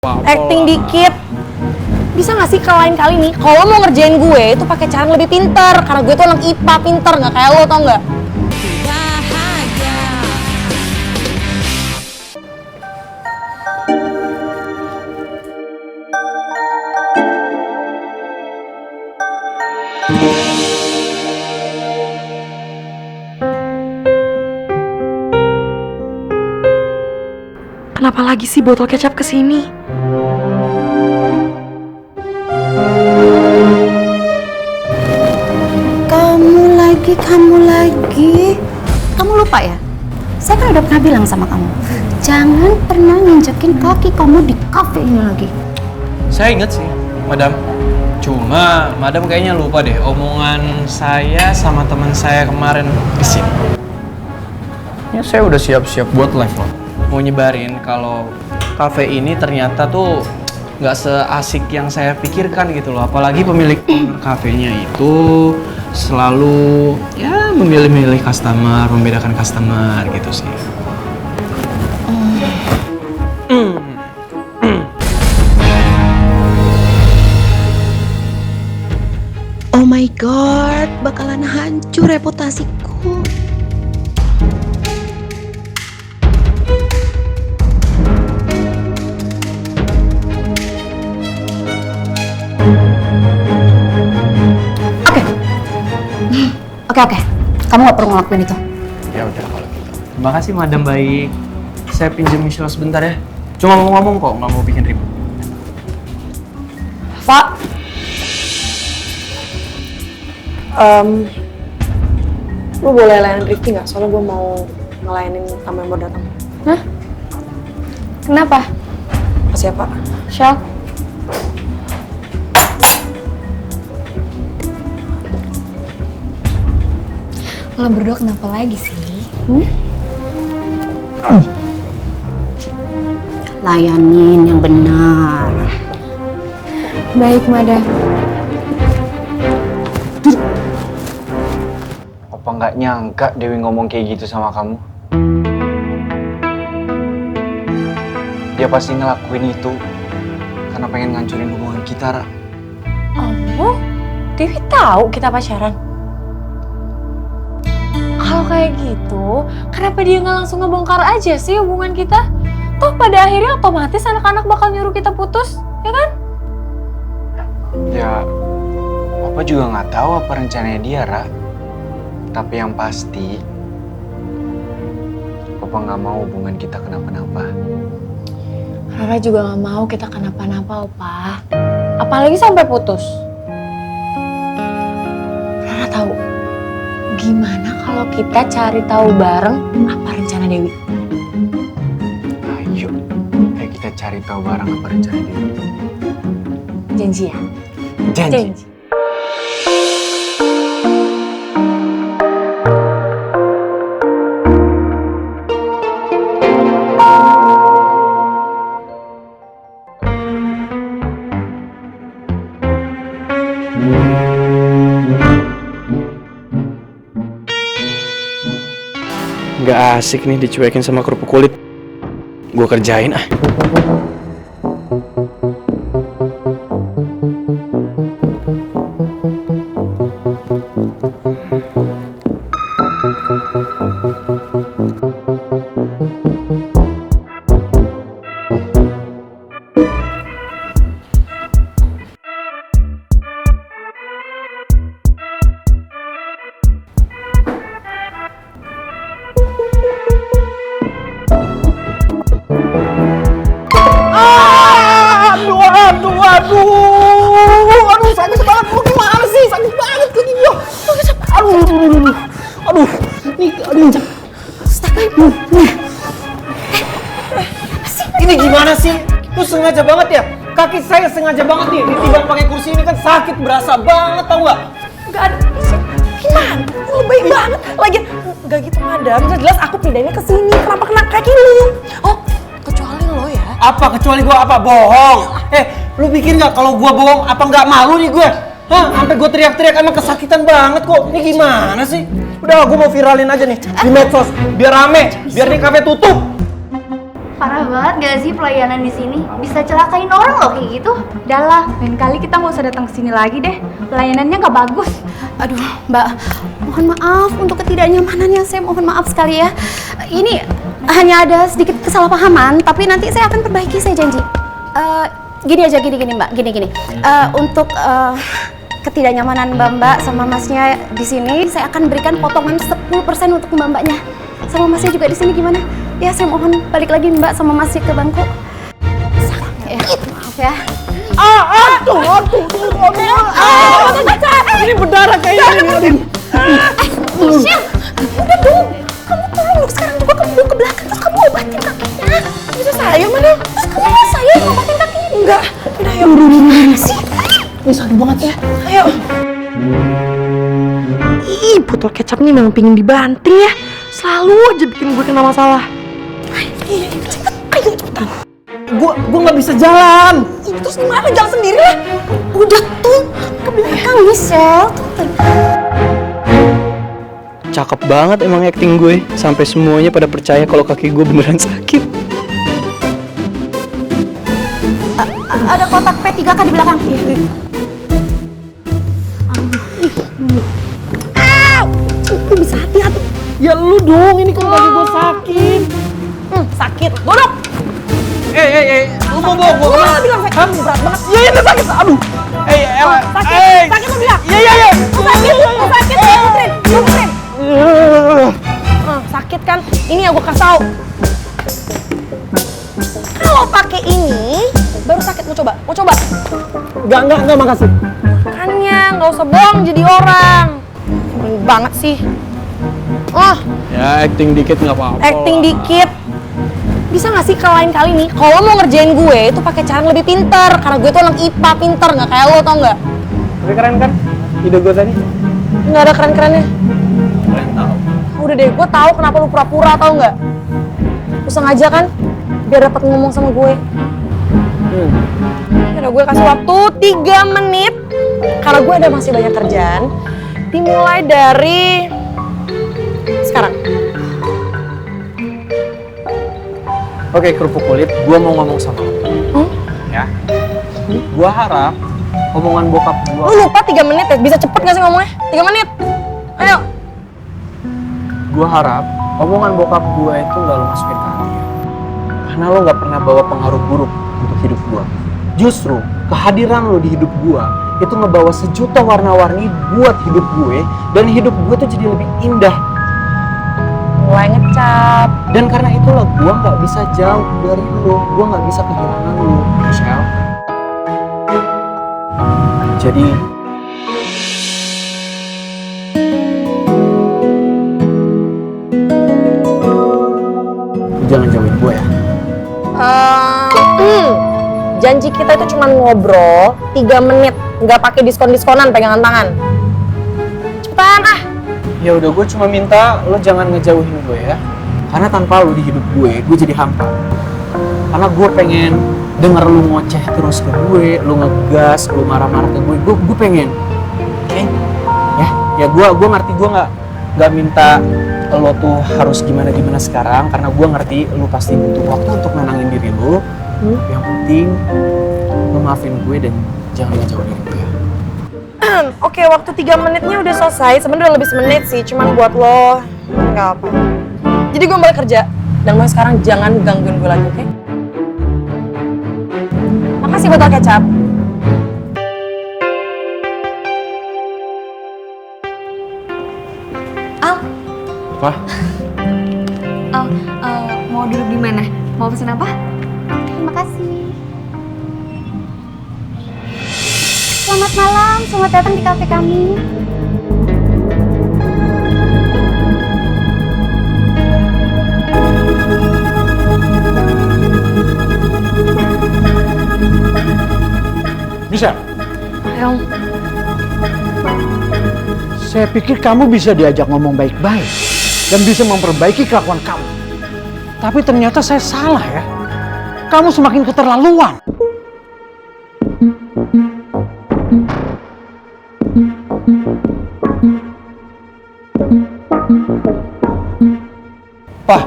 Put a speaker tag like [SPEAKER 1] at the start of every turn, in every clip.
[SPEAKER 1] Acting dikit. Bisa gak sih kalau lain kali nih, kalau mau ngerjain gue itu pakai cara yang lebih pinter. Karena gue tuh anak IPA pinter, gak kayak lo, tau gak? Kenapa lagi sih botol kecap kesini?
[SPEAKER 2] Kamu lagi. Kamu lupa ya? Saya kan udah pernah bilang sama kamu, jangan pernah nginjekin kaki kamu di kafe ini lagi.
[SPEAKER 3] Saya inget sih, Madam. Cuma, Madam kayaknya lupa deh omongan saya sama teman saya kemarin di sini. Ya, saya udah siap-siap buat live loh. Mau nyebarin kalau kafe ini ternyata tuh nggak seasik yang saya pikirkan gitu loh. Apalagi pemilik kafenya itu selalu ya memilih-milih customer, membedakan customer gitu sih.
[SPEAKER 2] Oh my god, bakalan hancur reputasiku. Oke. Kamu gak perlu ngelakuin itu.
[SPEAKER 3] Ya udah kalau gitu. Terima kasih Madam baik. Saya pinjam Michelle sebentar ya. Cuma mau ngomong kok, nggak mau bikin ribut.
[SPEAKER 1] Pak. Lu boleh layanin Rifki nggak? Soalnya gue mau ngelayanin tamu yang baru datang.
[SPEAKER 4] Hah? Kenapa?
[SPEAKER 1] Makasih ya, Pak.
[SPEAKER 4] Shell? Lo berdua kenapa lagi sih?
[SPEAKER 2] Layanin yang benar.
[SPEAKER 4] Baik, Madam.
[SPEAKER 5] Apa nggak nyangka Dewi ngomong kayak gitu sama kamu? Dia pasti ngelakuin itu karena pengen ngancurin hubungan kita, Ra.
[SPEAKER 1] Oh, Dewi tahu kita pacaran. Kalau kayak gitu, kenapa dia nggak langsung ngebongkar aja sih hubungan kita? Toh pada akhirnya otomatis anak-anak bakal nyuruh kita putus, ya kan?
[SPEAKER 5] Ya, Papa juga nggak tahu apa rencananya dia, Ra. Tapi yang pasti, Papa nggak mau hubungan kita kenapa-napa.
[SPEAKER 1] Rara juga nggak mau kita kenapa-napa, Opa. Apalagi sampai putus. Rara tahu gimana kalau kita cari tahu bareng apa rencana Dewi.
[SPEAKER 5] Ayo kita cari tahu bareng apa rencana Dewi.
[SPEAKER 1] Janji ya?
[SPEAKER 5] Janji.
[SPEAKER 3] Nggak asik nih dicuekin sama kerupuk kulit. Gue kerjain ah. Aduh, sakit banget. Lu gimana sih? Sakit banget kaki gua. Aduh. Nih, aduh. Ini gimana sih? Lu sengaja banget ya? Kaki saya sengaja banget nih ditiban pakai kursi ini kan sakit berasa banget tau gak?
[SPEAKER 1] Gak ada. Gimana? Lu baik banget. Lagian gak gitu, Madam. Jelas aku pindahinnya ke sini. Kenapa kena kaki lu? Oh, kecuali lo ya.
[SPEAKER 3] Apa kecuali gua apa? Bohong. Lu pikir nggak kalau gua bohong apa nggak malu nih gue? Hah? Sampai gua teriak-teriak emang kesakitan banget kok. Ini gimana sih? Udah, gua mau viralin aja nih di medsos biar rame, biar nih kafe tutup.
[SPEAKER 2] Parah banget gak sih pelayanan di sini? Bisa celakain orang loh kayak gitu.
[SPEAKER 4] Udah lah, lain kali kita nggak usah datang ke sini lagi deh. Pelayanannya nggak bagus.
[SPEAKER 2] Aduh, Mbak, mohon maaf untuk ketidaknyamanannya. Saya mohon maaf sekali ya. Ini hanya ada sedikit kesalahpahaman, tapi nanti saya akan perbaiki, saya janji. Gini aja, gini Mbak, gini. Untuk ketidaknyamanan Mbak sama Masnya di sini, saya akan berikan potongan 10% untuk Mbaknya. Sama Masnya juga di sini gimana? Ya, saya mohon balik lagi Mbak sama Masnya ke bangku. Ya, maaf ya.
[SPEAKER 3] Ini berdarah kayaknya ini.
[SPEAKER 2] Michelle, udah dong. Kamu tolong sekarang juga kamu ke belakang terus kamu obatin kakinya.
[SPEAKER 1] Bisa saya mana?
[SPEAKER 2] Terus kamu saya yang obatin kakinya.
[SPEAKER 1] Enggak. Udah ayo.
[SPEAKER 2] Sih.
[SPEAKER 1] Ini sakit banget ya. Ayo. Ih, botol kecap nih memang pingin dibanting ya. Selalu aja bikin gue kena masalah. Iya, cepet. Ayo cepetan. Gue nggak bisa jalan. Ini terus gimana? Jalan sendiri lah.
[SPEAKER 2] Udah tuh ke belakang Michelle.
[SPEAKER 3] Cakep banget emang acting gue. Sampai semuanya pada percaya kalau kaki gue beneran sakit.
[SPEAKER 2] Ada kotak P3K di belakang.
[SPEAKER 1] Lu bisa hati-hati. Ya lu dong, ini kan kaki gue sakit. Sakit. Duduk.
[SPEAKER 3] Lu mau bawa gue
[SPEAKER 1] Gua bilang sakit. Berat banget.
[SPEAKER 3] Iya, ini sakit. Aduh.
[SPEAKER 1] Sakit. Sakit lu bilang.
[SPEAKER 3] Iya.
[SPEAKER 1] Lu sakit. Lu puterin. Sakit kan? Ini yang gue kasih tau. Kalau pakai ini baru sakit. Mau coba?
[SPEAKER 3] Enggak, makasih.
[SPEAKER 1] Makanya nggak usah bohong jadi orang. Keren banget sih.
[SPEAKER 3] Ya, acting dikit nggak apa-apa.
[SPEAKER 1] Acting dikit. Bisa nggak sih kalau lain kali nih, kalau mau ngerjain gue itu pakai cara yang lebih pinter. Karena gue tuh anak IPA pinter, nggak kayak lo, tau nggak?
[SPEAKER 3] Tapi keren kan? Ide gue tadi.
[SPEAKER 1] Nggak ada keren-kerennya.
[SPEAKER 3] Keren tau.
[SPEAKER 1] Udah deh, gue tahu kenapa lu pura-pura, tau nggak? Lu sengaja kan? Biar dapat ngomong sama gue. Udah gue kasih waktu 3 menit. Karena gue ada masih banyak kerjaan. Dimulai dari sekarang.
[SPEAKER 3] Oke, kerupuk kulit, gue mau ngomong sama lo. Ya. Gue harap omongan bokap gue.
[SPEAKER 1] Lu lupa 3 menit ya? Bisa cepet gak sih ngomongnya? 3 menit. Ayo.
[SPEAKER 3] Gue harap omongan bokap gue itu gak lo masukin ke hati ya. Karena lo gak pernah bawa pengaruh buruk untuk hidup gue. Justru kehadiran lo di hidup gue itu ngebawa sejuta warna-warni buat hidup gue. Dan hidup gue tuh jadi lebih indah.
[SPEAKER 1] Mulai ngecap.
[SPEAKER 3] Dan karena itulah gue gak bisa jauh dari lo. Gue gak bisa kehilangan lo, Michelle. Jadi jangan jauhin gue ya.
[SPEAKER 1] Janji kita itu cuma ngobrol 3 menit, nggak pakai diskon-diskonan pegangan tangan. Cepetan ah.
[SPEAKER 3] Ya udah, gue cuma minta lo jangan ngejauhin gue ya. Karena tanpa lo di hidup gue jadi hampa. Karena gue pengen denger lo ngoceh terus ke gue, lo ngegas, lo marah-marah ke gue pengen. Oke? Ya gue ngerti, gue nggak minta lo tuh harus gimana sekarang, karena gue ngerti lo pasti butuh waktu untuk nenangin diri lo. Yang penting lo maafin gue dan jangan ngejauhin diri gue ya.
[SPEAKER 1] Oke, waktu 3 menitnya udah selesai. Sebenarnya udah lebih semenit sih, cuman buat lo nggak apa. Jadi gue balik kerja dan mulai sekarang jangan gangguin gue lagi, oke? Makasih botol kecap.
[SPEAKER 4] Al,
[SPEAKER 3] Apa?
[SPEAKER 4] mau duduk di mana? Mau pesen apa?
[SPEAKER 2] Terima kasih. Selamat malam, selamat datang di kafe kami.
[SPEAKER 6] Bisa?
[SPEAKER 1] Ayo.
[SPEAKER 6] Saya pikir kamu bisa diajak ngomong baik-baik dan bisa memperbaiki kelakuan kamu. Tapi ternyata saya salah ya. Kamu semakin keterlaluan.
[SPEAKER 3] Pak,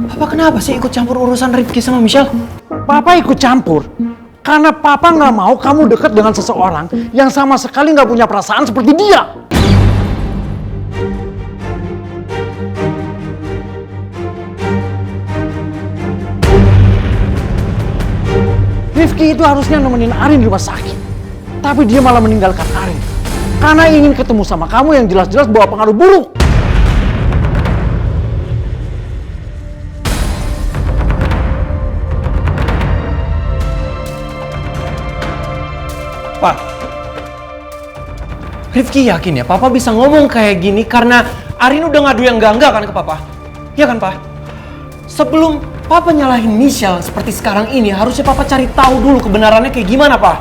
[SPEAKER 3] Papa kenapa sih ikut campur urusan Rifki sama Michelle?
[SPEAKER 6] Papa ikut campur karena papa nggak mau kamu dekat dengan seseorang yang sama sekali nggak punya perasaan seperti dia. Rifki itu harusnya nemenin Arin di rumah sakit, tapi dia malah meninggalkan Arin karena ingin ketemu sama kamu yang jelas-jelas bawa pengaruh buruk.
[SPEAKER 3] Pak, Rifki yakin ya Papa bisa ngomong kayak gini karena Arin udah ngadu yang enggak kan ke Papa? Iya kan, Pak? Sebelum Papa nyalahin Michelle seperti sekarang ini, harusnya Papa cari tahu dulu kebenarannya kayak gimana, Pak.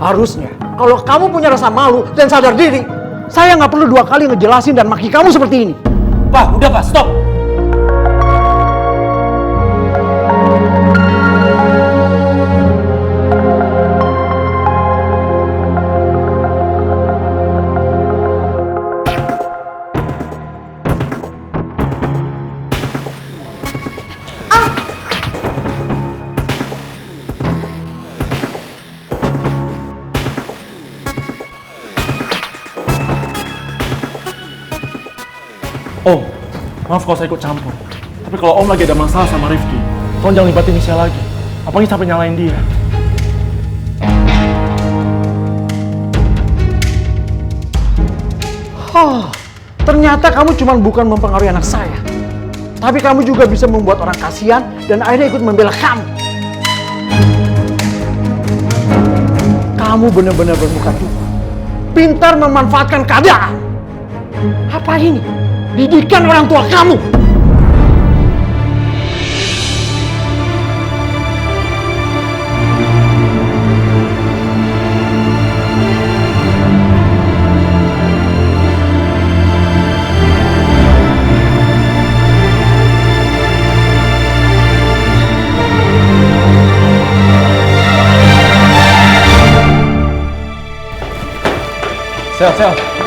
[SPEAKER 6] Harusnya, kalau kamu punya rasa malu dan sadar diri, saya nggak perlu 2 kali ngejelasin dan maki kamu seperti ini.
[SPEAKER 3] Pak, udah Pak, stop.
[SPEAKER 7] Om, maaf kalau saya ikut campur. Tapi kalau Om lagi ada masalah sama Rifki, tolong jangan libatin Michelle lagi. Apalagi sampai nyalain dia.
[SPEAKER 6] Ternyata kamu cuma bukan mempengaruhi anak saya, tapi kamu juga bisa membuat orang kasihan dan akhirnya ikut membela kamu. Kamu benar-benar bermuka dua, pintar memanfaatkan keadaan. Apa ini? Didikan orang tua kamu.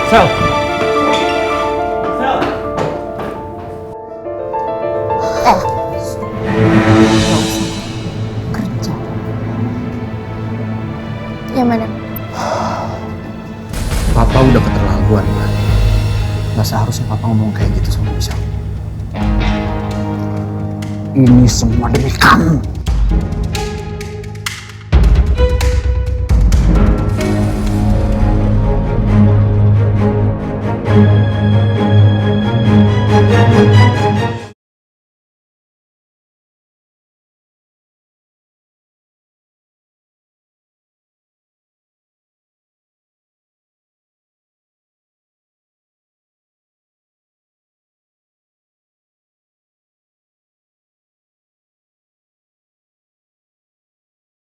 [SPEAKER 3] Sel.
[SPEAKER 2] Ya, Madam.
[SPEAKER 3] Papa udah keterlaluan, Pak. Nggak seharusnya Papa ngomong kayak gitu sama Michelle.
[SPEAKER 6] Ini semua demi kamu.